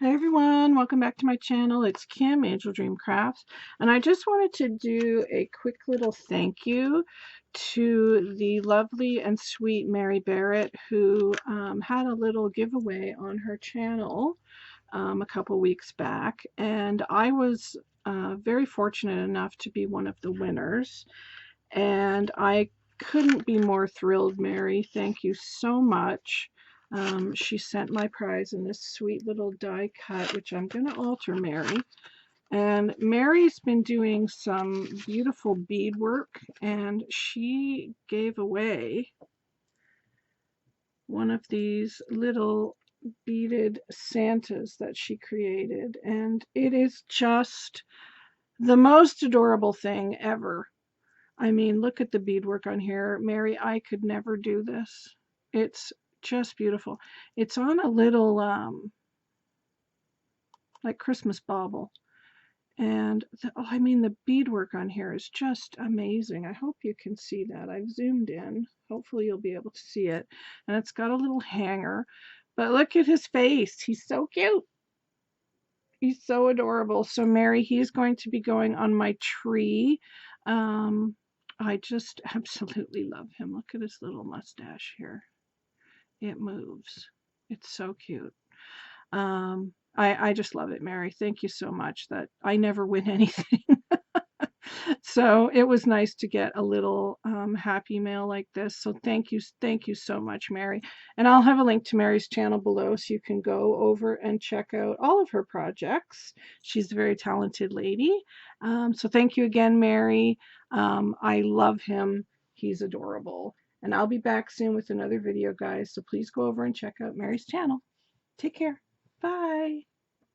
Hi everyone, welcome back to my channel. It's Kim, Angeldreamcrafts, and I just wanted to do a quick little thank you to the lovely and sweet Mary Barratt, who had a little giveaway on her channel a couple weeks back, and I was very fortunate enough to be one of the winners, and I couldn't be more thrilled, Mary. Thank you so much. She sent my prize in this sweet little die cut, which I'm going to alter, Mary. And Mary's been doing some beautiful beadwork, and she gave away one of these little beaded Santas that she created. And it is just the most adorable thing ever. I mean, look at the beadwork on here. Mary, I could never do this. It's just beautiful. It's on a little, like Christmas bauble. And, I mean, the beadwork on here is just amazing. I hope you can see that. I've zoomed in. Hopefully you'll be able to see it. And it's got a little hanger. But look at his face. He's so cute. He's so adorable. So, Mary, he's going to be going on my tree. I just absolutely love him. Look at his little mustache here. It moves. It's so cute. I just love it, Mary. Thank you so much. That I never win anything. So it was nice to get a little happy mail like this. So thank you so much, Mary. And I'll have a link to Mary's channel below so you can go over and check out all of her projects. She's a very talented lady. So thank you again, Mary. I love him. He's adorable. And I'll be back soon with another video, guys. So please go over and check out Mary's channel. Take care. Bye.